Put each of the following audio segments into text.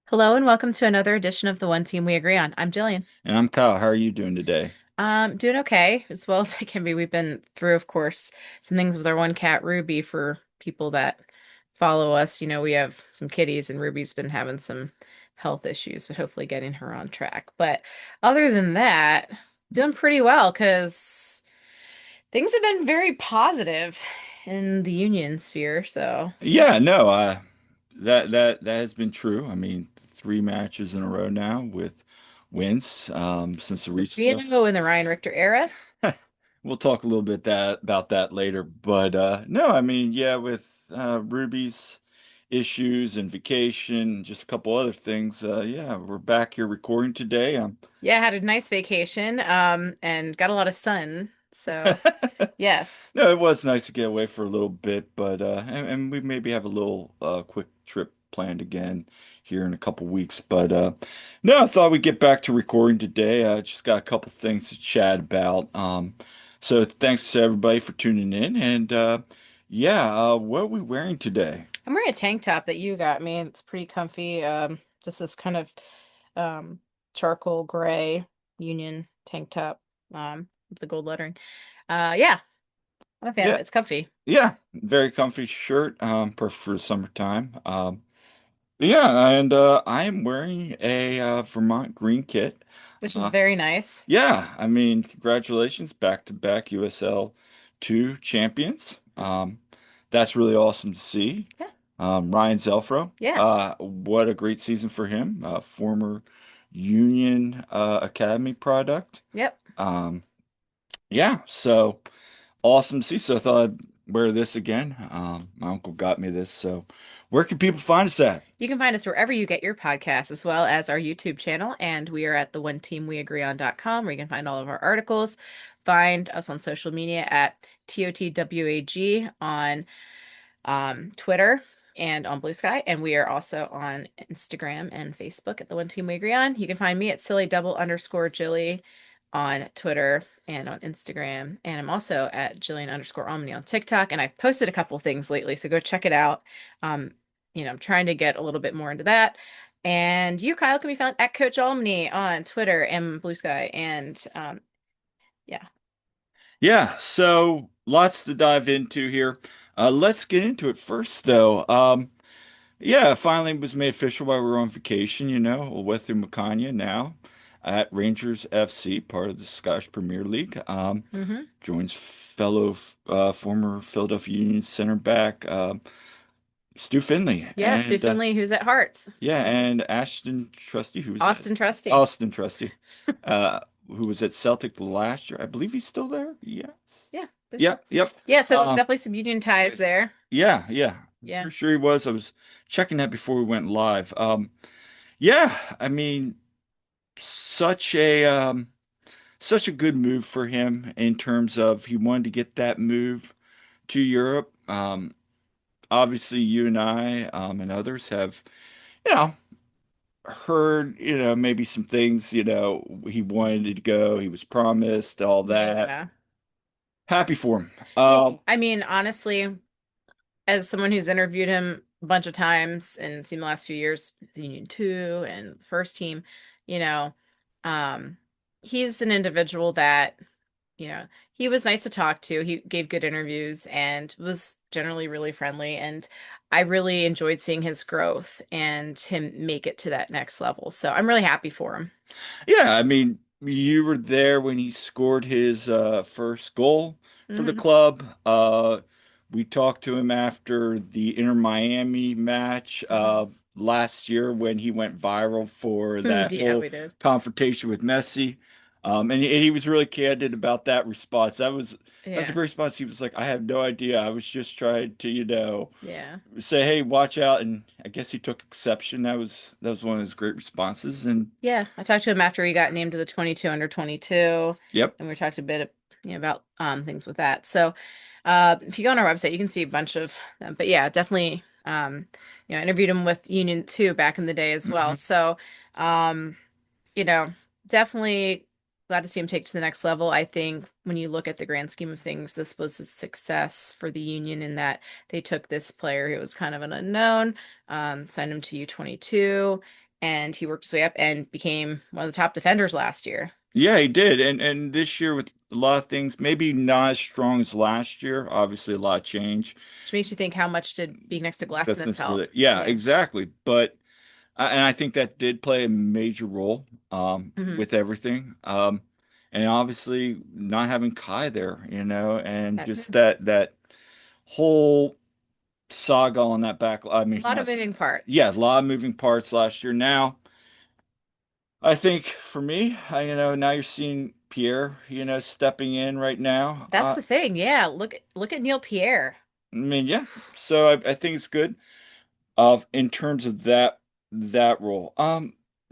Hello and welcome to another edition of the One Team We Agree On. I'm Jillian. And I'm Kyle. How are you doing today? Doing okay as well as I can be. We've been through, of course, some things with our one cat Ruby for people that follow us. We have some kitties and Ruby's been having some health issues, but hopefully getting her on track. But other than that, doing pretty well because things have been very positive in the union sphere. So Yeah, no, that has been true. I mean, three matches in a row now with wins since the restart. Reno in the Ryan Richter era. We'll talk a little bit that about that later, but no, I mean, yeah, with Ruby's issues and vacation, just a couple other things. Yeah, we're back here recording today. Yeah, had a nice vacation, and got a lot of sun. So, yes. No, it was nice to get away for a little bit, but and we maybe have a little quick trip planned again here in a couple weeks. But no, I thought we'd get back to recording today. I just got a couple things to chat about. So thanks to everybody for tuning in. And yeah, what are we wearing today? I'm wearing a tank top that you got me. It's pretty comfy. Just this kind of um charcoal gray Union tank top, with the gold lettering. Yeah, I'm a fan of Yeah, it. It's comfy, yeah, very comfy shirt, perfect for the summertime. Yeah, and I am wearing a Vermont green kit. which is Uh, very nice. Yeah, I mean, congratulations, back-to-back USL two champions. That's really awesome to see. Yeah. Ryan Zelfro, Yeah. what a great season for him. Former Union Academy product. Yep. Um, yeah, so awesome to see. So I thought I'd wear this again. My uncle got me this. So where can people find us at? You can find us wherever you get your podcasts, as well as our YouTube channel. And we are at the one team we agree on.com, where you can find all of our articles. Find us on social media at TOTWAG on Twitter and on Blue Sky. And we are also on Instagram and Facebook at the One Team We Agree On. You can find me at silly double underscore Jilly on Twitter and on Instagram. And I'm also at Jillian underscore Omni on TikTok. And I've posted a couple things lately, so go check it out. Um, I'm trying to get a little bit more into that. And you, Kyle, can be found at Coach Omni on Twitter and Blue Sky. And yeah. Yeah, so lots to dive into here. Let's get into it first, though. Yeah, finally was made official while we were on vacation, with Macania now at Rangers FC, part of the Scottish Premier League. Hmm. Joins fellow former Philadelphia Union center back Stu Finley Yeah, Stu Finley, who's at Hearts. yeah, and Ashton Trusty, who's that? Austin Trusty. Austin Trusty, uh, who was at Celtic last year. I believe he's still there. Yes. Yeah, believe so. Yep, yep. Yeah, so there's Um, definitely some union ties there. yeah, yeah. Yeah. For sure he was. I was checking that before we went live. Yeah, I mean, such a such a good move for him in terms of he wanted to get that move to Europe. Obviously you and I and others have, you know, heard, maybe some things, he wanted to go, he was promised, all that. Yeah. Happy for him. Yeah. I mean, honestly, as someone who's interviewed him a bunch of times and seen the last few years, with Union 2 and the first team, you know, um, he's an individual that, you know, he was nice to talk to. He gave good interviews and was generally really friendly. And I really enjoyed seeing his growth and him make it to that next level. So I'm really happy for him. Yeah, I mean, you were there when he scored his first goal for the Hmm. club. We talked to him after the Inter Miami match Hmm. last year when he went viral for that Yeah, whole we did. confrontation with Messi. And he was really candid about that response. That was a Yeah. great response. He was like, I have no idea. I was just trying to, Yeah. say, hey, watch out. And I guess he took exception. That was one of his great responses. And Yeah, I talked to him after he got named to the 22 under 22, yep. and we talked a bit, about things with that. So, if you go on our website, you can see a bunch of them. But yeah, definitely, I interviewed him with Union 2 back in the day as well. Mhm. So, um, you know, definitely glad to see him take to the next level. I think when you look at the grand scheme of things, this was a success for the Union in that they took this player who was kind of an unknown, signed him to U22, and he worked his way up and became one of the top defenders last year. Yeah, he did. And this year with a lot of things, maybe not as strong as last year. Obviously, a lot of change. Which makes you think how much did being next to Glassman Investments for help? the yeah, Yeah. exactly. But and I think that did play a major role Hmm. with everything. And obviously not having Kai there, and That too. just that whole saga on that back. I A mean, lot of not, moving parts. yeah, a lot of moving parts last year. Now, I think for me, now you're seeing Pierre, stepping in right now. That's the thing. Yeah. Look at Neil Pierre. I mean, yeah. So I think it's good. Of in terms of that role.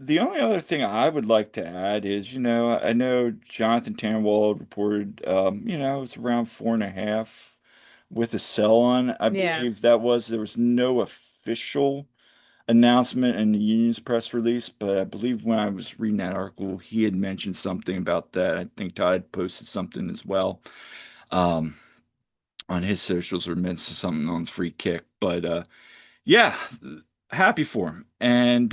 The only other thing I would like to add is, I know Jonathan Tannenwald reported, it's around 4.5 with a sell on. I Yeah. believe there was no official announcement in the union's press release, but I believe when I was reading that article, he had mentioned something about that. I think Todd posted something as well, um, on his socials or mentioned something on free kick. But yeah, happy for him. And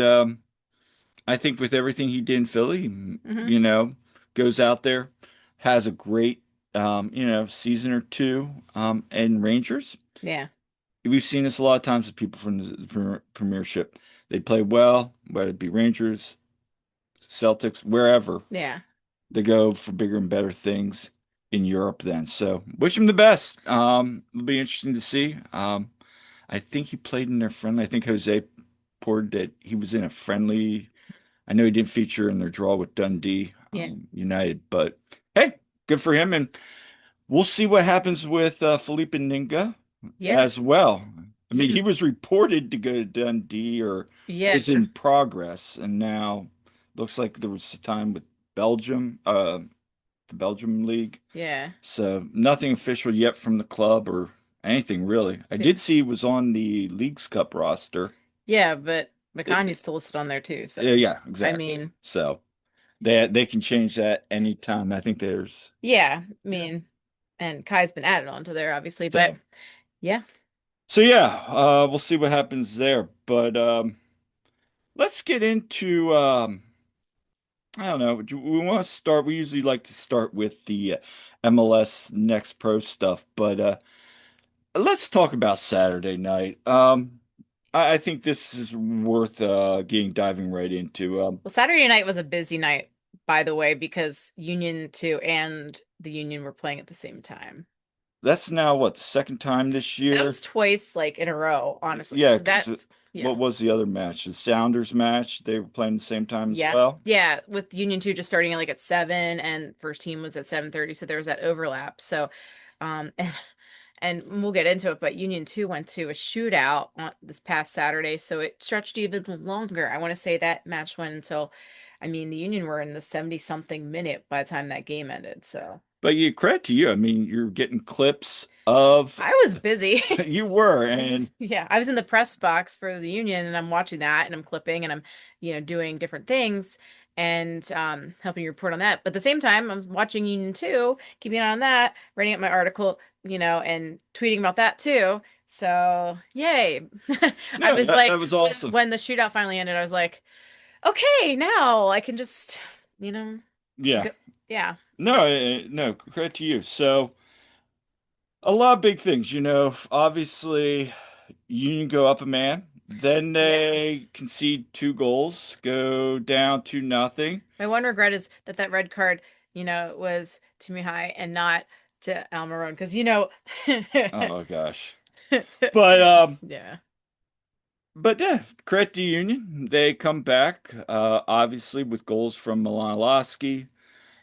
I think with everything he did in Philly, Hmm. you know, goes out there, has a great, season or two, and Rangers. Yeah. We've seen this a lot of times with people from the Premiership. They play well, whether it be Rangers, Celtics, wherever. Yeah. They go for bigger and better things in Europe then. So wish him the best. It'll be interesting to see. I think he played in their friendly. I think Jose reported that he was in a friendly. I know he didn't feature in their draw with Dundee Yeah. United, but hey, good for him. And we'll see what happens with Felipe Ninga Yeah. as well. I mean, he Yeah. was reported to go to Dundee or Yeah. is in progress, and now looks like there was a time with Belgium, the Belgium league. Yeah. So nothing official yet from the club or anything really. I did see he was on the Leagues Cup roster. Yeah, but It, McConaughey's still listed on there too. So, yeah, I exactly. mean, So they can change that anytime. I think there's yeah, I yeah. mean, and Kai's been added onto there, obviously, but So yeah. yeah, we'll see what happens there. But let's get into I don't know. We want to start. We usually like to start with the MLS Next Pro stuff, but let's talk about Saturday night. I think this is worth getting diving right into. Well, Saturday night was a busy night, by the way, because Union 2 and the Union were playing at the same time. That's now what, the second time this That year? was twice, like in a row, honestly. Yeah, So because that's, what yeah. was the other match? The Sounders match. They were playing the same time as Yeah. well. Yeah, with Union 2 just starting like at 7 and first team was at 7:30, so there was that overlap. So and we'll get into it, but Union 2 went to a shootout on this past Saturday, so it stretched even longer. I want to say that match went until I mean, the Union were in the 70 something minute by the time that game ended. So But you credit to you. I mean, you're getting clips of I was busy. you were, I was, and yeah, I was in the press box for the Union and I'm watching that and I'm clipping and I'm, doing different things and helping you report on that. But at the same time, I was watching Union 2, keeping an eye on that, writing up my article, and tweeting about that too. So, yay. I no, was that like, was when, awesome. when the shootout finally ended, I was like, okay, now I can just, you know, Yeah. go. Yeah. No, no, credit to you. So a lot of big things, obviously Union go up a man, then Yeah. they concede 2 goals, go down 2-0. My one regret is that red card, was to Mihai and not to Almiron because Oh gosh. But yeah. yeah, credit to Union. They come back, obviously with goals from Milan,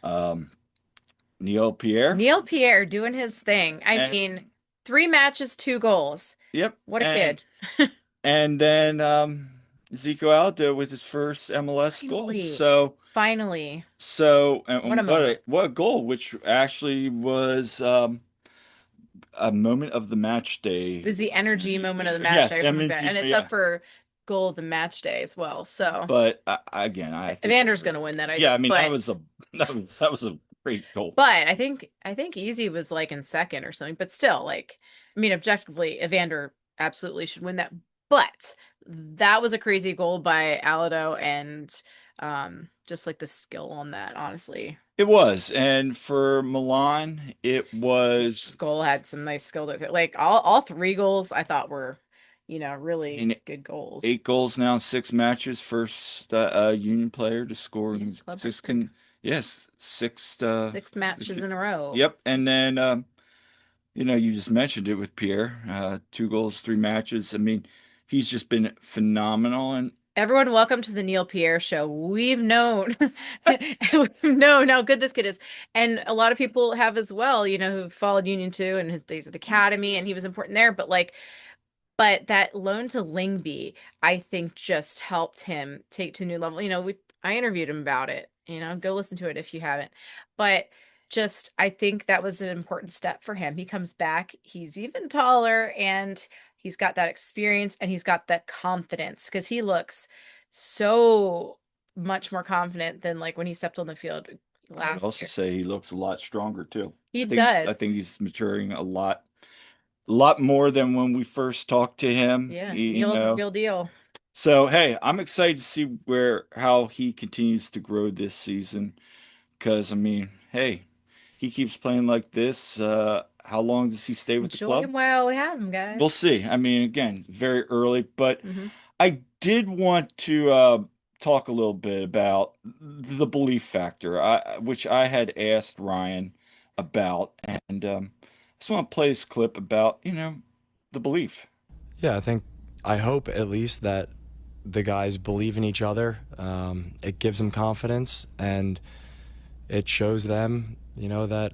um, Neil Pierre, Neil Pierre doing his thing. I and mean, 3 matches, 2 goals. yep, What a and kid. then Zico Aldo with his first MLS goal. Finally. So Finally. What a and moment. what a goal, which actually was a moment of the match It was day. the energy moment of the match Yes, day or I something like mean, that. And it's yeah. up for goal of the match day as well. So But again, I think Evander's gonna win that, I yeah, I think. mean But that was a great goal. I think Easy was like in second or something. But still, like, I mean, objectively, Evander absolutely should win that. But that was a crazy goal by Alado and just like the skill on that, honestly. It was. And for Milan, it This was goal had some nice skill to it. Like all three goals I thought were, really in good goals. 8 goals now in 6 matches. First Union player to score Yeah, in club six record. yes, six 6 matches in a row. yep. And then you just mentioned it with Pierre. 2 goals, 3 matches. I mean, he's just been phenomenal. And Everyone, welcome to the Neil Pierre Show. We've known, we've known how good this kid is, and a lot of people have as well. Who followed Union 2 and his days at the academy, and he was important there. But that loan to Lingby, I think, just helped him take to a new level. I interviewed him about it. Go listen to it if you haven't. But just, I think that was an important step for him. He comes back, he's even taller, and he's got that experience and he's got that confidence because he looks so much more confident than like when he stepped on the field I would last also year. say he looks a lot stronger too. He I think does. I think he's maturing a lot more than when we first talked to him. Yeah, You Neil's the know, real deal. so hey, I'm excited to see where how he continues to grow this season. Because I mean, hey, he keeps playing like this. How long does he stay with the Enjoy club? him while we have him, We'll guys. see. I mean, again, very early, but Hmm. I did want to talk a little bit about the belief factor, which I had asked Ryan about, and I just want to play this clip about, the belief. Yeah, I hope at least that the guys believe in each other. It gives them confidence and it shows them, that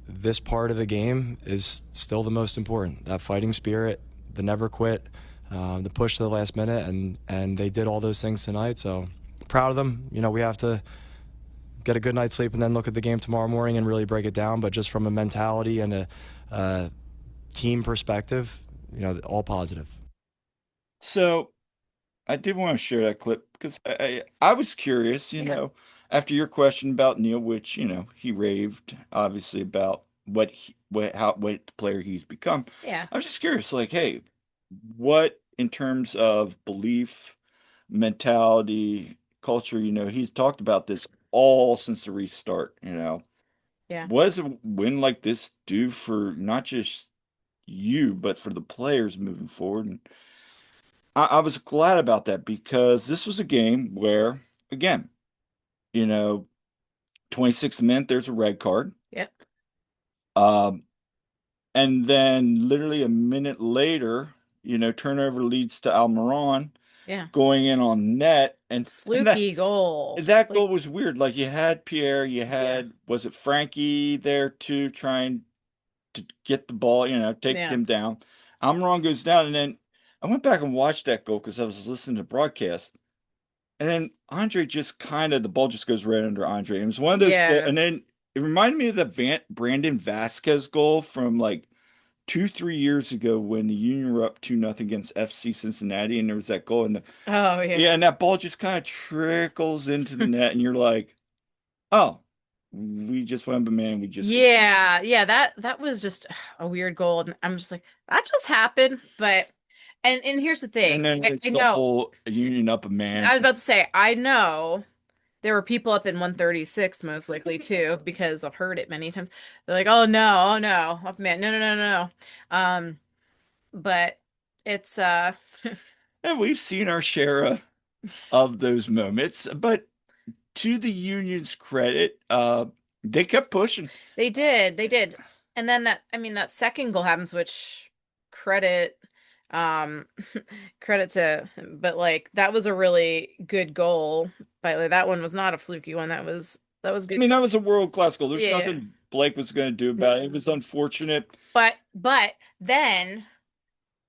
this part of the game is still the most important. That fighting spirit, the never quit, the push to the last minute, and they did all those things tonight. So proud of them. We have to get a good night's sleep and then look at the game tomorrow morning and really break it down. But just from a mentality and a team perspective, all positive. So I did want to share that clip because I was curious, Yeah. after your question about Neil, which, he raved obviously about what player he's become. Yeah. I was just curious, like, hey, what in terms of belief, mentality, culture, he's talked about this all since the restart, Yeah. What does a win like this do for not just you, but for the players moving forward? And I was glad about that because this was a game where, again, you know, 26th minute, there's a red card. Yep. Um, and then literally a minute later, turnover leads to Almiron Yeah. going in on net. And Fluky goal. that Like, goal was weird. Like you had Pierre, you yeah. had, was it Frankie there too, trying to get the ball, take Yeah. him down. Almiron goes down. And then I went back and watched that goal because I was listening to broadcast. And then Andre just the ball just goes right under Andre. It was one of those goals. Yeah. And then it reminded me of the Brandon Vasquez goal from like 2, 3 years ago when the Union were up 2-0 against FC Cincinnati. And there was that goal. Oh, yeah. Yeah, and that ball just kind of trickles into the net. And you're like, oh, we just went up a man. We just get. Yeah. Yeah. That was just a weird goal. And I'm just like, that just happened. And here's the And thing. then I it's the know. whole Union up a man. I was about to say, I know there were people up in 136 most likely too, because I've heard it many times. They're like, oh no, up man. No, no, no, no, no. But it's And we've seen our share of those moments. But to the Union's credit, they kept pushing. they did. And then that second goal happens, which credit, um, credit to, but like that was a really good goal. But like, that one was not a fluky one. That was I good. mean, that was a world-class goal. There's Yeah. nothing Blake was going to do about it. It was unfortunate. But then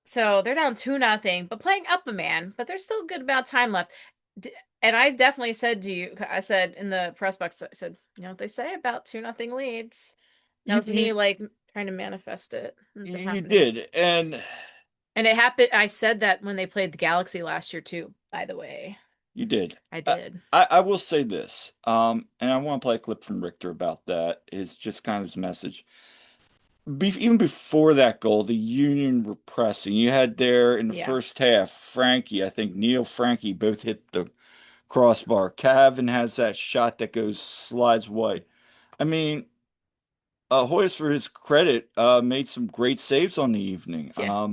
so they're down 2-0, but playing up a man, but there's still a good amount of time left. And I definitely said to you, I said in the press box, I said, you know what they say about 2-0 leads. That You, was you, me like trying to manifest it. It's been you happening. did. And And it happened. I said that when they played the Galaxy last year too, by the way. you did. I I, did. I will say this, and I want to play a clip from Richter about that. It's just kind of his message. even before that goal, the Union were pressing. You had there in the Yeah. first half, Frankie, I think Neil Frankie both hit the crossbar. Cavan has that shot that goes slides wide. I mean, Hoyas, for his credit, made some great saves on the evening, Yeah.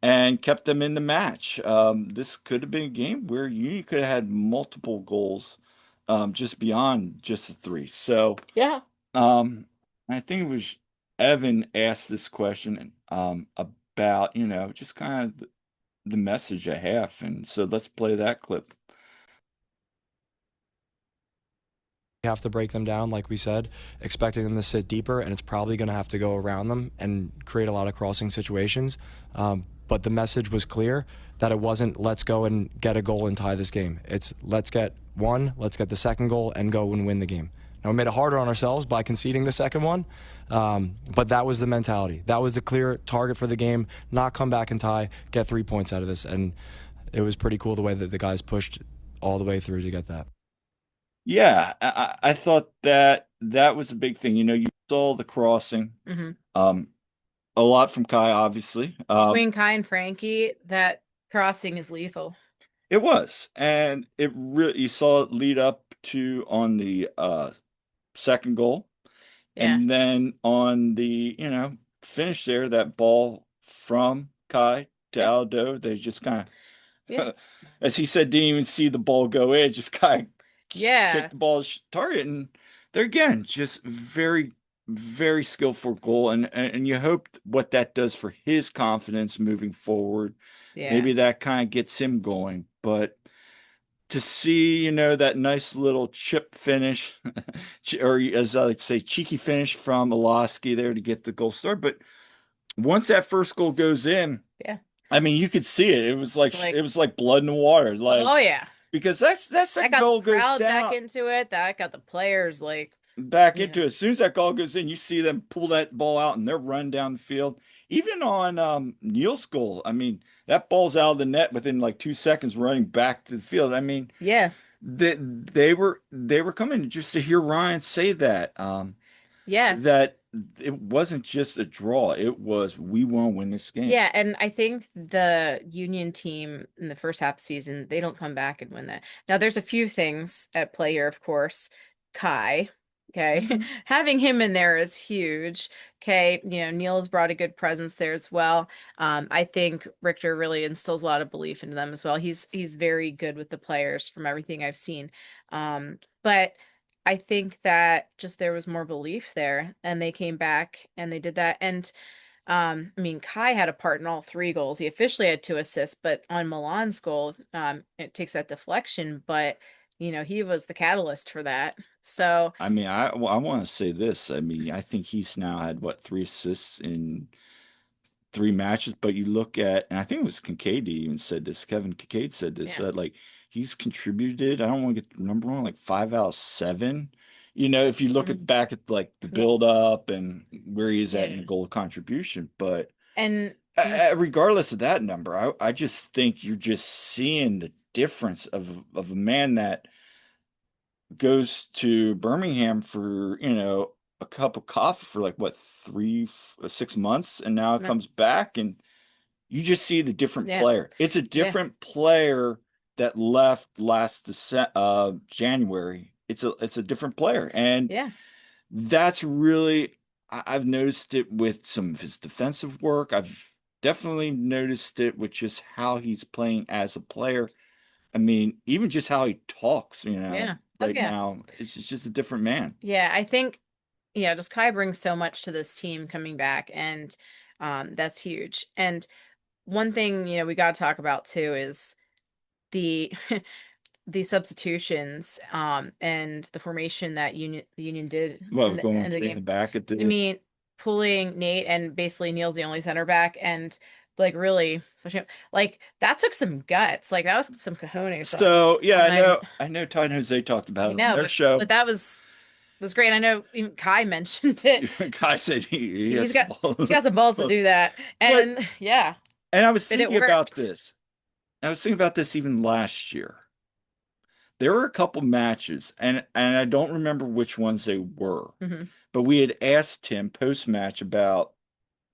and kept them in the match. This could have been a game where Union could have had multiple goals, just beyond just the three. So, Yeah. um, I think it was Evan asked this question, about, just kind of the message I have. And so let's play that clip. Have to break them down, like we said, expecting them to sit deeper, and it's probably going to have to go around them and create a lot of crossing situations. But the message was clear that it wasn't let's go and get a goal and tie this game. It's let's get one, let's get the second goal, and go and win the game. Now, we made it harder on ourselves by conceding the second one, but that was the mentality. That was the clear target for the game, not come back and tie, get 3 points out of this. And it was pretty cool the way that the guys pushed all the way through to get that. Yeah, I thought that that was a big thing. You saw the crossing, Hmm. um, a lot from Kai, obviously. Between Kai and Frankie, that crossing is lethal. It was, and it really you saw it lead up to on the second goal, Yeah. and then on the finish there, that ball from Kai to Yep. Aldo, they just kind Yeah. of, as he said, didn't even see the ball go in, just kind of Yeah. kicked the ball target, and they're again just very, very skillful goal, and you hope what that does for his confidence moving forward. Yeah. Maybe that kind of gets him going, but to see, that nice little chip finish, or as I like to say, cheeky finish from Olaski there to get the goal started. But once that first goal goes in, Yeah. I mean, you could see it. It was It's like it like, was like blood in the water, oh like yeah. because that That second got the goal goes crowd back down into it. That got the players like, back you into know, it. As soon as that goal goes in, you see them pull that ball out and they're run down the field. Even on Neil's goal, I mean, that ball's out of the net within like 2 seconds, running back to the field. I mean, yeah. they were coming just to hear Ryan say that, Yeah. that it wasn't just a draw. It was we want to win this game. Yeah, and I think the Union team in the first half of the season, they don't come back and win that. Now, there's a few things at play here, of course. Kai, okay, Mhm. having him in there is huge. Okay, Neil's brought a good presence there as well. I think Richter really instills a lot of belief into them as well. He's very good with the players from everything I've seen. But I think that just there was more belief there, and they came back and they did that. And I mean, Kai had a part in all three goals. He officially had two assists, but on Milan's goal, it takes that deflection, but he was the catalyst for that. So, I mean, I want to say this. I mean, I think he's now had what, 3 assists in 3 matches, but you look at, and I think it was Kincaid even said this. Kevin Kincaid said this, yeah. that like he's contributed. I don't want to get the number wrong, like 5 out of 7. If you look Mhm. at back at like the Yeah. build up and where he's at in Yeah. the goal contribution, but And regardless of that number, I just think you're just seeing the difference of a man that goes to Birmingham for, a cup of coffee for like what, 6 months, and now no, comes back, and you just see the different yeah. player. It's a Yeah. different player that left last January. It's a different player, and Yeah. that's really I've noticed it with some of his defensive work. I've definitely noticed it with just how he's playing as a player. I mean, even just how he talks, Yeah. Oh right yeah. now, it's just a different man. Yeah, I think just Kai brings so much to this team coming back, and that's huge. And one thing, we got to talk about too is the the substitutions and the formation that the Union did Well, in the going end of the three in the game. back at I the mean, pulling Nate and basically Neil's the only center back and like really pushing like that took some guts. Like that was some cojones So yeah, I on know I know Todd and Jose talked I about it on know, their but show. that was great. I know even Kai mentioned it. Guy said he He's has got he's balls. got some balls to do that. But And yeah, and I was but it thinking about worked. this. I was thinking about this even last year. there were a couple matches, and I don't remember which ones they were, Hmm. but we had asked him post match about,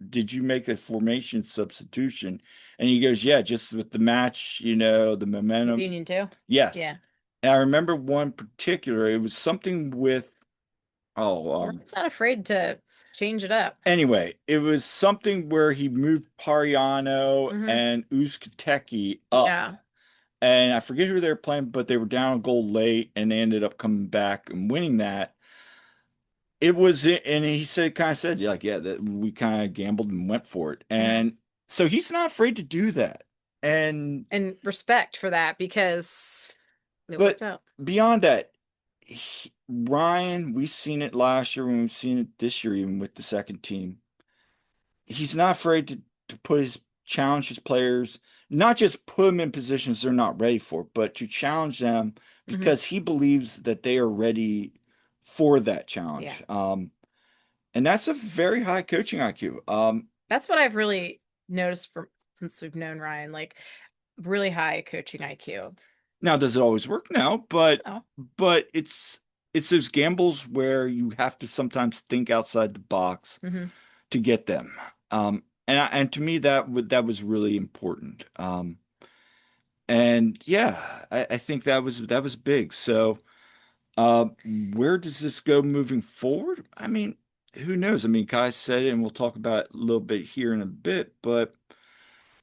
did you make a formation substitution? And he goes, yeah, just with the match, the With momentum. Union too. Yes. Yeah. And I remember one particular, it was something with, oh, Ryan's not afraid to change it up. anyway, it was something where he moved Pariano Hmm. and Uzkateki up. Yeah. And I forget who they were playing, but they were down a goal late and they ended up coming back and winning that. And he said, kind of said, like, yeah, that we kind of gambled and went for it. Yeah. And so he's not afraid to do that. And, And respect for that because it but worked out. beyond that, Ryan, we've seen it last year and we've seen it this year, even with the second team. He's not afraid to challenge his players, not just put them in positions they're not ready for, but to challenge them Hmm. because he believes that they are ready for that Yeah. challenge. And that's a very high coaching IQ. That's what I've really noticed from since we've known Ryan, like really high coaching IQ. Now, does it always work? No, but Oh. but it's those gambles where you have to sometimes think outside the box Hmm. to get them. And to me that was really important. And yeah, I think that was big. So, where does this go moving forward? I mean, who knows? I mean, Kai said it, and we'll talk about it a little bit here in a bit, but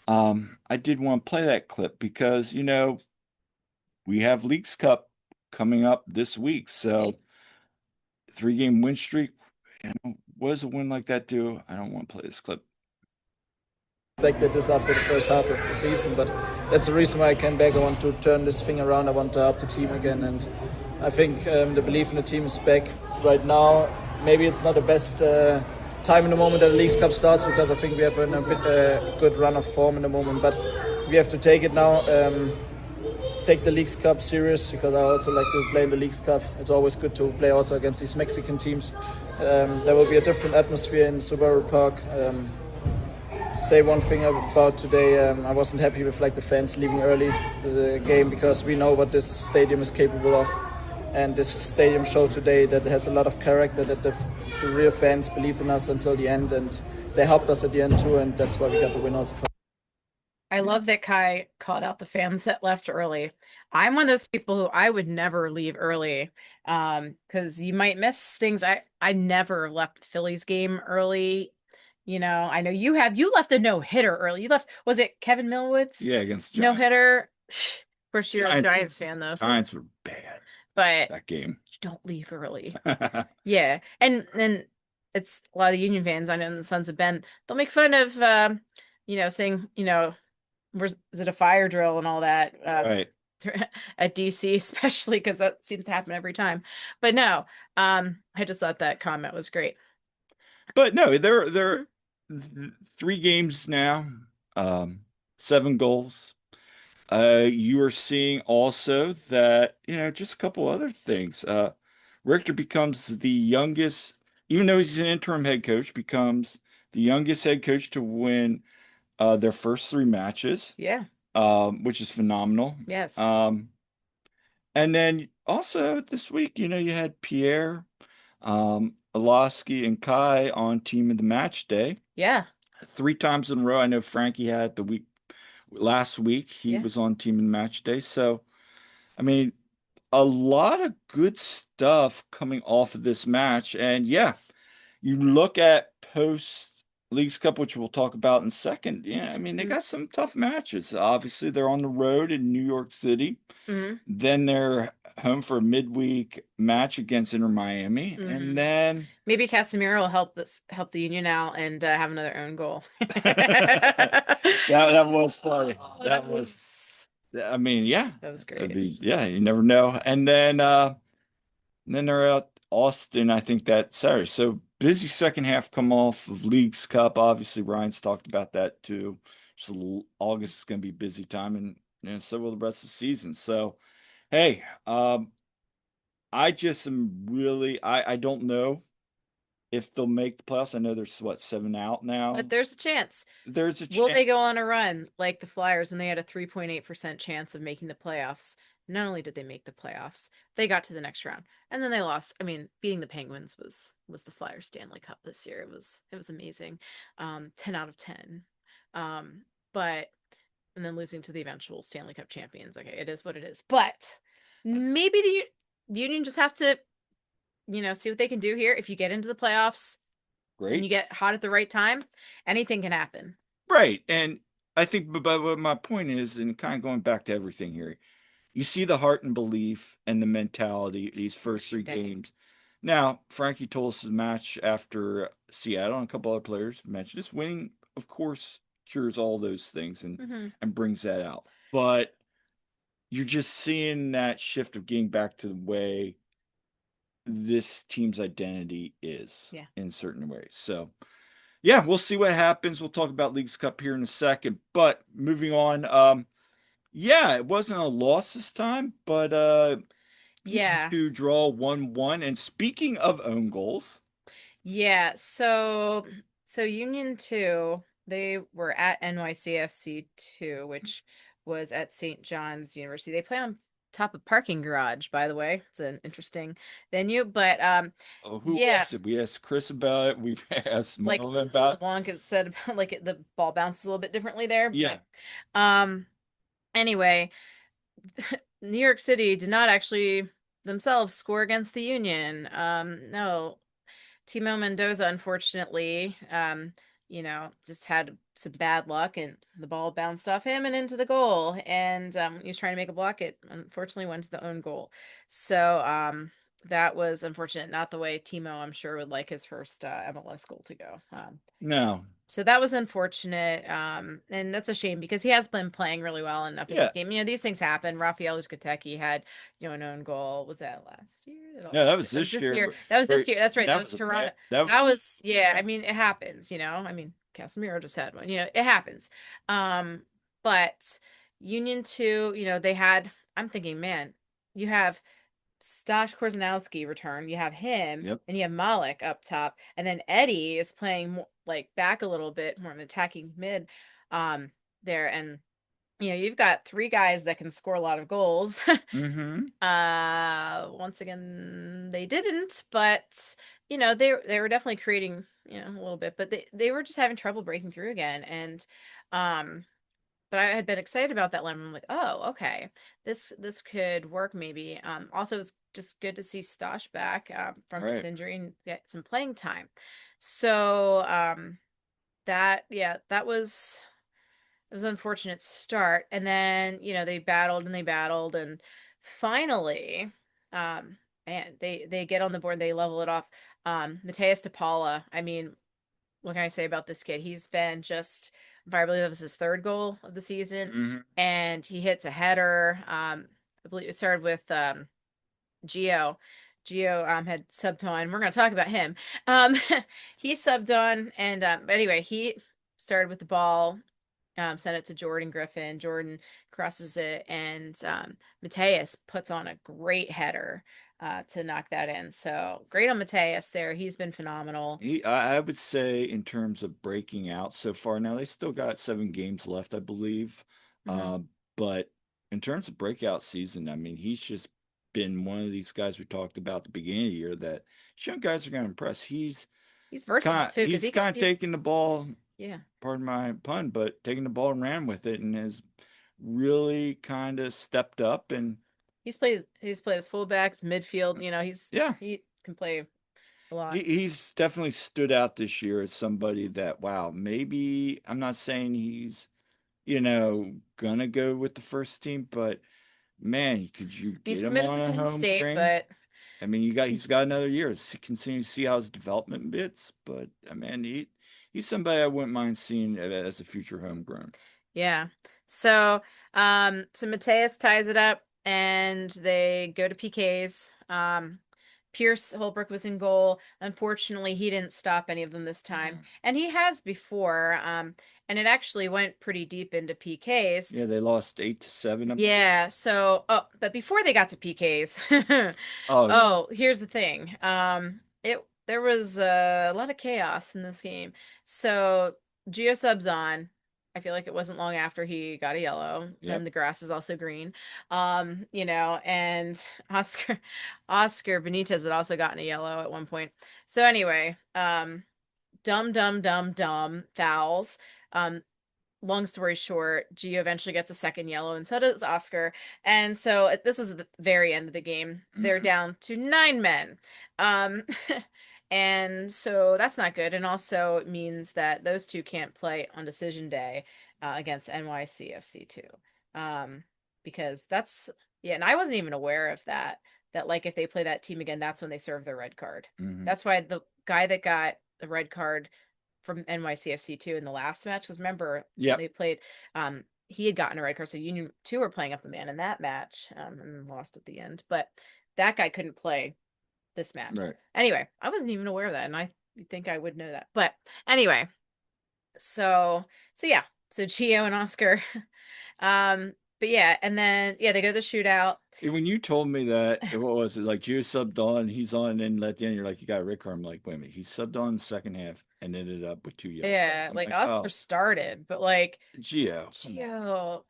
I did want to play that clip because, we have Leagues Cup coming up this week. So, Hey. 3-game win streak. What does a win like that do? I don't want to play this clip. Expected this after the first half of the season, but that's the reason why I came back. I want to turn this thing around. I want to help the team again, and I think the belief in the team is back right now. Maybe it's not the best time in the moment that the Leagues Cup starts because I think we have a good run of form in the moment, but we have to take it now. Take the Leagues Cup serious because I also like to play in the Leagues Cup. It's always good to play also against these Mexican teams. There will be a different atmosphere in Subaru Park. To say one thing about today, I wasn't happy with the fans leaving early the game because we know what this stadium is capable of, and this stadium showed today that it has a lot of character, that the real fans believe in us until the end, and they helped us at the end too, and that's why we got the win also. I love that Kai called out the fans that left early. I'm one of those people who I would never leave early because you might miss things. I never left Phillies game early. I know you left a no-hitter early. You left, was it Kevin Millwood's Yeah, against the Giants. no-hitter? Of course, you're a Giants, Giants fan though, so Giants were bad but that game. you don't leave early. Yeah. And then it's a lot of the Union fans I know in the Sons of Ben, they'll make fun of saying, is it a fire drill and all that Right. at DC, especially because that seems to happen every time. But no, I just thought that comment was great. But no, there 3 games now, um, 7 goals. You are seeing also that, just a couple other things. Richter becomes the youngest, even though he's an interim head coach, becomes the youngest head coach to win their first 3 matches, Yeah. which is phenomenal. Yes. And then also this week, you had Pierre, Alaski, and Kai on team of the match day Yeah. 3 times in a row. I know Frankie had the week last week. He Yeah. was on team of the match day. So, I mean, a lot of good stuff coming off of this match. And yeah, you look at post Leagues Cup, which we'll talk about in a second. Yeah, I mean, they got some tough matches. Obviously, they're on the road in New York City. Hmm. Then they're home for a midweek match against Inter Miami. And Hmm. then Maybe Casemiro will help the Union out and have another own goal. that was funny. Oh, That was, I mean, yeah. that was I great. mean, yeah, you never know. And then they're at Austin, I think that Saturday. So busy second half come off of Leagues Cup. Obviously, Ryan's talked about that too. So August is going to be busy time, and so will the rest of the season. So, hey, I just am really I don't know if they'll make the playoffs. I know there's what, 7 out now. But there's a chance. There's a Will chance. they go on a run like the Flyers when they had a 3.8% chance of making the playoffs? not only did they make the playoffs, they got to the next round, and then they lost. I mean, beating the Penguins was the Flyers Stanley Cup this year. It was amazing, 10 out of 10. But and then losing to the eventual Stanley Cup champions. Okay, it is what it is. But maybe the Union just have to, see what they can do here. If you get into the playoffs and you Great. get hot at the right time, anything can happen. Right. And I think, but what my point is, and kind of going back to everything here, you see the heart and belief and the mentality these first three Dang. games. Now, Frankie told us the match after Seattle and a couple other players mentioned this. Winning, of course, cures all those things Mm-hmm. and brings that out. But you're just seeing that shift of getting back to the way this team's identity is Yeah. in certain ways. So, yeah, we'll see what happens. We'll talk about Leagues Cup here in a second. But moving on, yeah, it wasn't a loss this time, but Union Yeah. 2 draw 1-1. And speaking of own goals, Yeah. So Union 2, they were at NYCFC II, which was at St. John's University. They play on top of parking garage, by the way. It's an interesting venue, but who yeah, was it? We asked Chris about it. We've asked like Marlon about it. LeBlanc had said, like the ball bounces a little bit differently there, Yeah. but anyway, New York City did not actually themselves score against the Union. No, Timo Mendoza, unfortunately, just had some bad luck and the ball bounced off him and into the goal. And he was trying to make a block. It unfortunately went to the own goal. So that was unfortunate. Not the way Timo, I'm sure, would like his first MLS goal to go. No. So that was unfortunate. And that's a shame because he has been playing really well enough in this Yeah. game. These things happen. Rafael Uzcategui had, an own goal. Was that last year? No, that was That was this this year. year. That was this Right. year. That's right. That That was was a Toronto. bad. That That was was, yeah. I bad. mean, it happens. I mean, Casemiro just had one. It happens. But Union 2, they had. I'm thinking, man, you have Stash Korzanowski return. You have him, Yep. and you have Malik up top, and then Eddie is playing more, like back a little bit, more of an attacking mid, there, and you've got three guys that can score a lot of goals. Mm-hmm. Once again, they didn't, but they were definitely creating a little bit, but they were just having trouble breaking through again, and um but I had been excited about that line. I'm like, oh, okay, this could work maybe. Also, it's just good to see Stosh back from his Right. injury and get some playing time. So that was it was an unfortunate start, and then they battled and they battled, and finally, man, they get on the board, they level it off. Mateus DePaula, I mean, what can I say about this kid? He's been just, I believe that was his third goal of the season, Mm-hmm. and he hits a header. I believe it started with Gio. Gio had subbed on. We're going to talk about him. Um, he subbed on, and anyway, he started with the ball, sent it to Jordan Griffin. Jordan crosses it, and Mateus puts on a great header to knock that in. So great on Mateus there. He's been phenomenal. I would say in terms of breaking out so far, now they still got 7 games left, I believe. Hmm. But in terms of breakout season, I mean, he's just been one of these guys we talked about at the beginning of the year that young guys are going to impress. He's versatile too because He's kind of taking the ball, yeah, pardon my pun, but taking the ball and ran with it and has really kind of stepped up and he's played as fullbacks, midfield. yeah, He can play a lot. he's definitely stood out this year as somebody that, wow, maybe I'm not saying he's, gonna go with the first team, but man, could you He's get him committed on to a Penn home State, train? but I mean, he's got another year to continue to see how his development bits, but I mean, he's somebody I wouldn't mind seeing as a future homegrown. yeah. So Mateus ties it up and they go to PKs. Pierce Holbrook was in goal. Unfortunately, he didn't stop any of them this time. Mhm. And he has before. And it actually went pretty deep into PKs. Yeah, they lost 8-7. Yeah, but before they got to PKs, Oh, oh, here's the thing. There was a lot of chaos in this game. So Geo subs on. I feel like it wasn't long after he got a yellow. Then Yep. the grass is also green. And Oscar Oscar Benitez had also gotten a yellow at one point. So anyway, dumb, dumb, dumb, dumb fouls. Um, long story short, Gio eventually gets a second yellow, and so does Oscar. And so this is the very end of the game. They're Hmm. down to 9 men. Um, and so that's not good. And also it means that those two can't play on decision day against NYCFC two. Um, because that's, yeah, and I wasn't even aware of that. That, like, if they play that team again, that's when they serve their red card. Hmm. That's why the guy that got the red card from NYCFC two in the last match, because remember Yep. they played, he had gotten a red card, so Union two were playing up a man in that match, and lost at the end. But that guy couldn't play this match. Right. Anyway, I wasn't even aware of that, and I think I would know that. But anyway, so yeah, so Gio and Oscar, but yeah, and then yeah, they go to the shootout. When you told me that, what was it like? Gio subbed on, he's on, and at the end, you're like, you got Rick Card. I'm like, wait a minute, he subbed on the second half and ended up with 2 yellow cards. Yeah, I'm like like, Oscar oh, started, but like Gio, come on. Gio,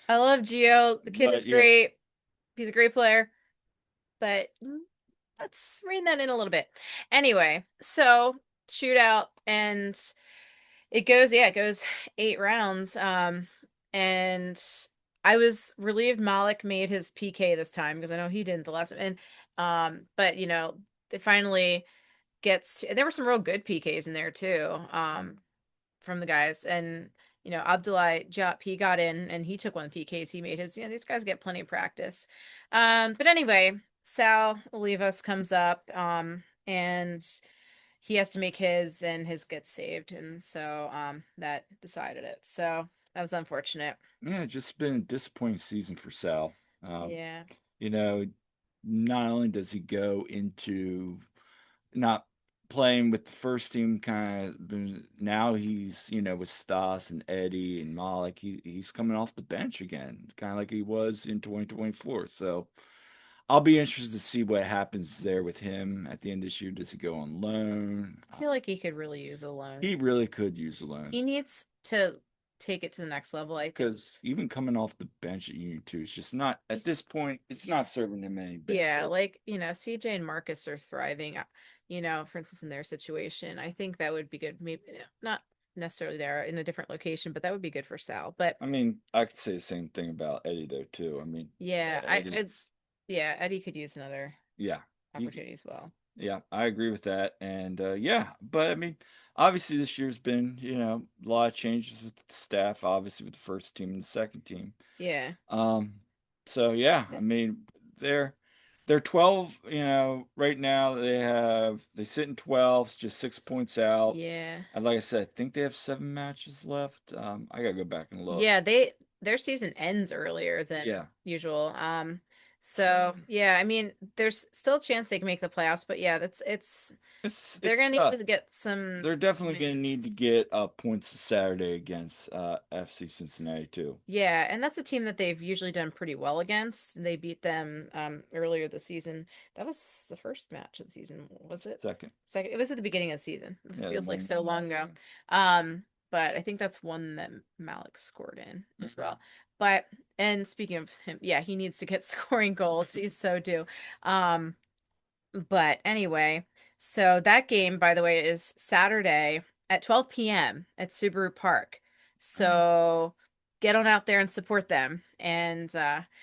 I love Gio. The kid is But yeah, great. He's a great player, but let's rein that in a little bit. Anyway, so shootout, and it goes 8 rounds. And I was relieved Malik made his PK this time because I know he didn't the last time. And but they finally there were some real good PKs in there too. From the guys. And Abdullah Jop, he got in and he took one of the PKs. He made his. These guys get plenty of practice. But anyway, Sal Olivas comes up, and he has to make his, and his gets saved, and so that decided it. So that was unfortunate. yeah, just been a disappointing season for Sal. Um, Yeah. you know, not only does he go into not playing with the first team, kind of now he's with Stas and Eddie and Malik. He's coming off the bench again, kind of like he was in 2024. So I'll be interested to see what happens there with him at the end of this year. Does he go on loan? I feel like he could really use a loan. He really could use a loan He needs to take it to the next level, I think. because even coming off the bench at Union 2 is just not at this point. It's not serving him any Yeah, benefits. like, CJ and Marcus are thriving, for instance, in their situation. I think that would be good. Maybe not necessarily there in a different location, but that would be good for Sal. But I mean, I could say the same thing about Eddie though too. I mean, yeah, Eddie, yeah, Eddie could use another yeah, he, opportunity as well. yeah, I agree with that. And yeah, but I mean, obviously this year's been a lot of changes with the staff. Obviously with the first team and the second team. Yeah. Um, so yeah, I mean they're they're 12. Right now they sit in 12, just 6 points out. Yeah. And like I said, I think they have 7 matches left. I gotta go back and look. Yeah, their season ends earlier than Yeah. usual. So yeah, I mean, there's still a chance they can make the playoffs, but yeah, they're It's gonna need tough. to get some They're definitely going to wins. need to get points Saturday against FC Cincinnati too. Yeah, and that's a team that they've usually done pretty well against. They beat them earlier this season. That was the first match of the season, was it? Second, Second. It was at the beginning of the season. It yeah, the feels like one so long last ago. game. But I think that's one that Malik scored in as Mhm. well. But and speaking of him, yeah, he needs to get scoring goals. He's so due. Um, but anyway, so that game, by the way, is Saturday at 12 p.m. at Subaru Park. So get on out there and support them. And we're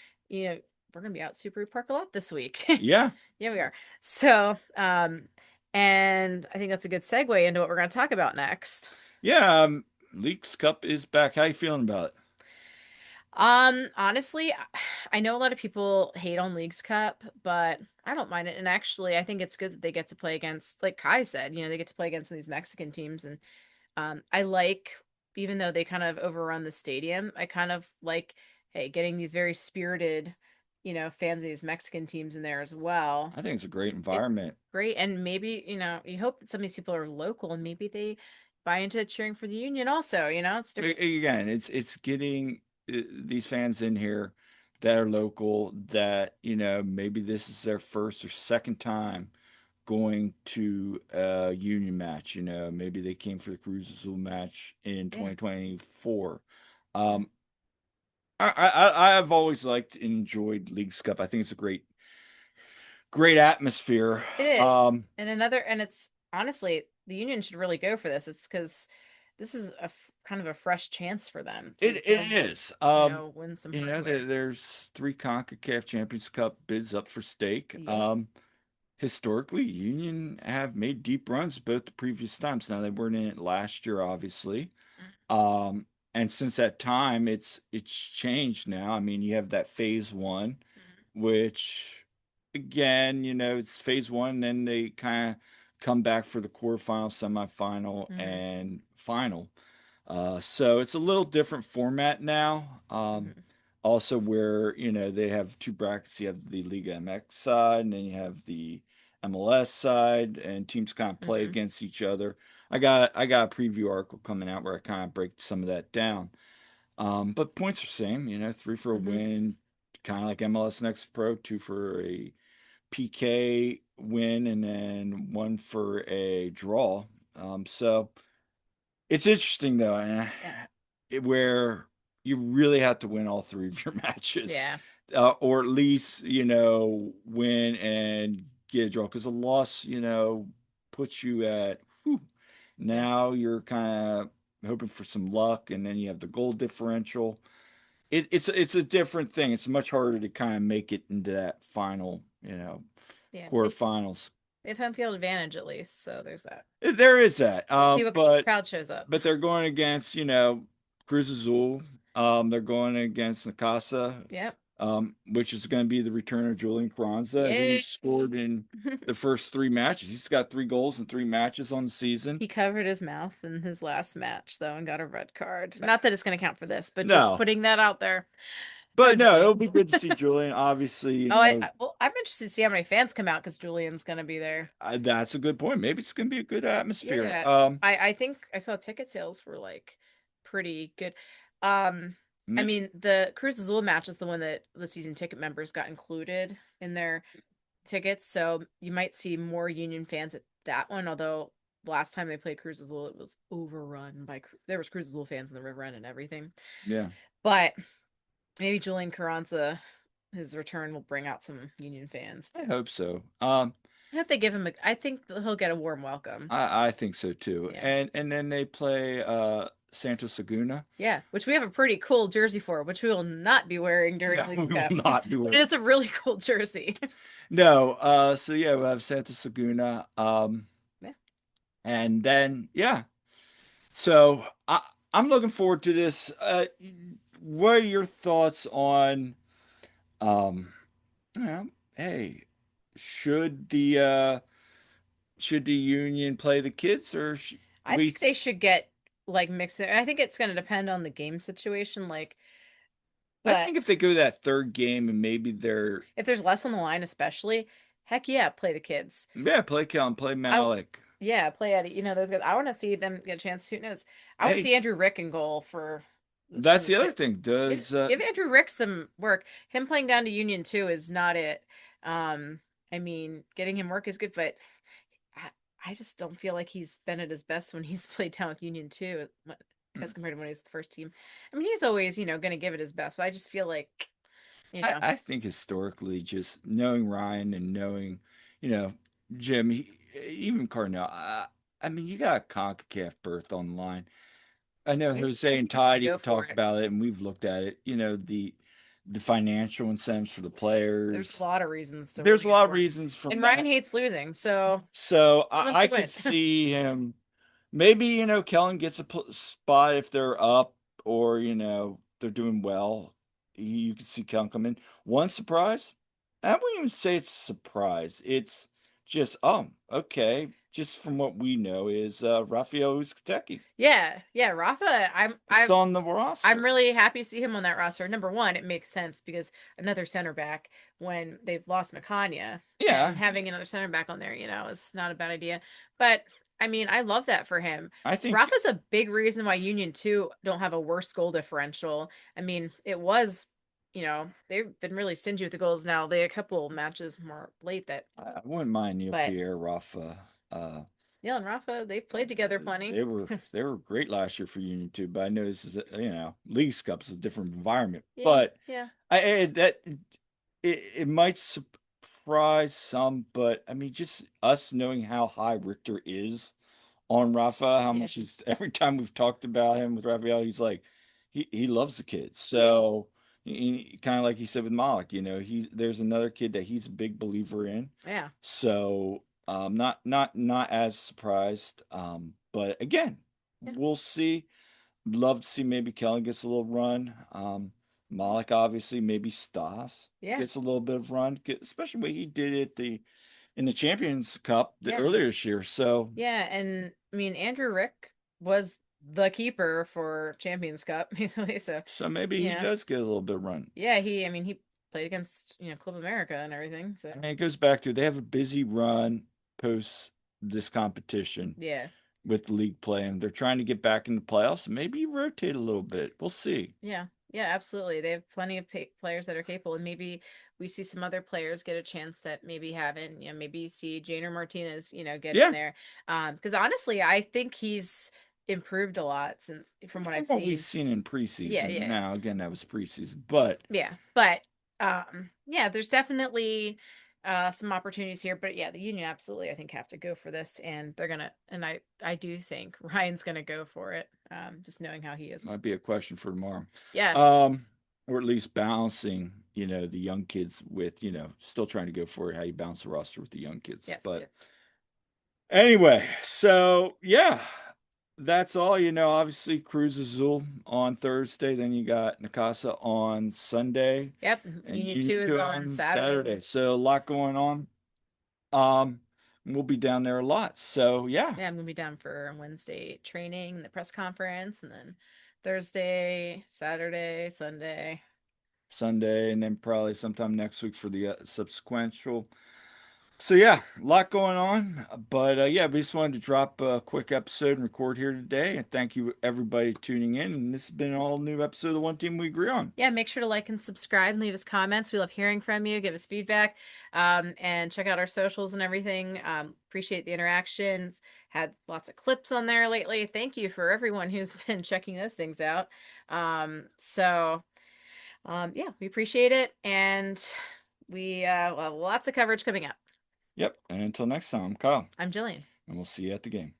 gonna be out at Subaru Park a lot this week. Yeah, Yeah, we are. So, and I think that's a good segue into what we're gonna talk about next. yeah. Leaks Cup is back. How you feeling about it? Honestly, I know a lot of people hate on Leagues Cup, but I don't mind it. And actually, I think it's good that they get to play against, like Kai said, they get to play against these Mexican teams. And I like, even though they kind of overrun the stadium, I kind of like, hey, getting these very spirited, fans of these Mexican teams in there as well. I think it's a great It's environment. great. And maybe, you hope that some of these people are local and maybe they buy into cheering for the Union also, it's different. Again, it's getting these fans in here that are local that maybe this is their first or second time going to a Union match. Maybe they came for the Cruz Azul match in Yeah. 2024. Um, I've always liked and enjoyed Leagues Cup. I think it's a great atmosphere. It is. Um, And it's honestly, the union should really go for this. It's because this is kind of a fresh chance for them to it is. win some There, hardware. there's three CONCACAF Champions Cup bids up for stake. Yep. Historically, Union have made deep runs both the previous times. Now they weren't in it last year, obviously. Um, and since that time, it's changed now. I mean, you have that phase one, which again, it's phase one, then they kind of come back for the quarterfinal, semifinal, Mm-hmm. and final. So it's a little different format now. Mm-hmm. Also, where they have two brackets. You have the Liga MX side, and then you have the MLS side, and teams kind of play Mm-hmm. against each other. I got a preview article coming out where I kind of break some of that down. But points are same. Three for a Mm-hmm. win, kind of like MLS Next Pro, two for a PK win, and then one for a draw. So it's interesting though, and Yeah. where you really have to win all three of your matches, Yeah. or at least win and get a draw. Because a loss, puts you at whew, Yeah. now you're kind of hoping for some luck, and then you have the goal differential. It's a different thing. It's much harder to kind of make it into that final, Yeah. quarterfinals. They have home field advantage at least, so there's that. There is that. We'll see what But crowd shows up. they're going against, Cruz Azul. They're going against Nakasa, Yep. which is going to be the return of Julian Carranza, who Yay. scored in the first three matches. He's got 3 goals in 3 matches on the season. He covered his mouth in his last match though and got a red card. Not that it's going to count for this, but just No, putting that out there. but no, Julian. it'll be good to see Julian. Obviously, Well, I'm interested to see how many fans come out because Julian's going to be there. that's a good point. Maybe it's going to be a good atmosphere. Yeah, I think I saw ticket sales were like pretty good. I mean, the Cruz Azul match is the one that the season ticket members got included in their tickets, so you might see more Union fans at that one. Although last time they played Cruz Azul, it was overrun by there was Cruz Azul fans in the River End and everything. Yeah, But maybe Julian Carranza, his return will bring out some Union fans. I hope so. I hope they give him I think he'll get a warm welcome. I think so too. Yeah. And then they play Santos Laguna. Yeah, which we have a pretty cool jersey for, which we will not be wearing during No, League we Cup. will not be But wearing. it is a really cool jersey. No, so yeah, we have Santos Laguna. Yeah. And then yeah. So I'm looking forward to this. What are your thoughts on um hey, should the Union play the kids or I we think they should get like mixed. I think it's going to depend on the game situation. I But think if they go that third game and maybe they're if there's less on the line, especially, heck yeah, play the kids. yeah, play Kellen, play Malik. Yeah, play Eddie. Those guys. I want to see them get a chance. Who knows? I want to Hey, see Andrew Rick in goal for. that's the other thing. Give Andrew Rick some work. Him playing down to Union 2 is not it. I mean, getting him work is good, but I just don't feel like he's been at his best when he's played down with Union 2 as compared to when he was the first team. I mean, he's always, going to give it his best, but I just feel like, I think historically, just knowing Ryan and knowing, you know, Jim, even Cardinal. I mean, you got a CONCACAF berth on the line. I know I Jose and think he should Todd go even for talked it. about it, and we've looked at it. The financial incentives for the There's players. a lot of reasons to There's a root lot of for him. reasons from And Ryan that. hates losing, so So he wants I to win. could see him. Maybe Kellen gets a spot if they're up or they're doing well. You could see Kellen come in. One surprise. I wouldn't even say it's a surprise. It's just okay. Just from what we know is Rafael Uzcategui. Yeah, Rafa, It's on the I'm roster. really happy to see him on that roster. Number one, it makes sense because another center back when they've lost Macania Yeah, and having another center back on there, is not a bad idea. But I mean, I love that for him. I think Rafa's a big reason why Union 2 don't have a worse goal differential. I mean, it was they've been really stingy with the goals now. They had a couple matches more late that, I wouldn't mind Neil but Pierre, Rafa. Uh, Neil and Rafa, they've played together plenty. they were great last year for Union too, but I know this is Leagues Cup's a different environment. Yeah, But yeah, it might surprise some, but I mean, just us knowing how high Richter is on Rafa, how yeah, much he's every time we've talked about him with Raphael, he's like he loves the kids. yeah, So kind of like he said with Malik, there's another kid that he's a big believer in. yeah, So not as surprised. But again, yeah, we'll see. Love to see maybe Kellen gets a little run. Malik obviously, maybe Stas yeah, gets a little bit of run, especially what he did at the in the Champions Cup yeah, earlier this year. So yeah. And I mean, Andrew Rick was the keeper for Champions Cup, basically. So, so maybe he yeah, does get a little bit of run. yeah. I mean, he played against Club America and everything. So, I mean, it goes back to they have a busy run post this competition yeah. with league play, and they're trying to get back in the playoffs. Maybe rotate a little bit. We'll see. Yeah, yeah, absolutely. They have plenty of players that are capable, and maybe we see some other players get a chance that maybe haven't. Maybe you see Janer Martinez, get in Yeah, there. Because honestly, I think he's improved a lot since from what from I've what we've seen. seen in Yeah, preseason. yeah, Now, again, that was preseason, but yeah. But yeah, there's definitely some opportunities here. But yeah, the Union absolutely, I think, have to go for this, and they're gonna. And I do think Ryan's gonna go for it. Just knowing how he is. might be a question for tomorrow. Yes, Um, or at least balancing, the young kids with, still trying to go for it, how you balance the roster with the young kids. yes, But yes. anyway, so yeah, that's all. Obviously Cruz Azul on Thursday, then you got Nakasa on Sunday, Yep. and Union Union 2 is 2 on on Saturday. Saturday. So a lot going on. Um, we'll be down there a lot. So yeah, Yeah, I'm gonna be down for Wednesday training, the press conference, and then Thursday, Saturday, Sunday. Sunday, and then probably sometime next week for the subsequential. So yeah, a lot going on, but yeah, we just wanted to drop a quick episode and record here today, and thank you everybody tuning in. And this has been an all new episode of the One Team We Agree On. Yeah, make sure to like and subscribe and leave us comments. We love hearing from you. Give us feedback, and check out our socials and everything. Appreciate the interactions. Had lots of clips on there lately. Thank you for everyone who's been checking those things out. Yeah, we appreciate it, and we well, lots of coverage coming up. Yep, and until next time, I'm Kyle, I'm Jillian. and we'll see you at the game.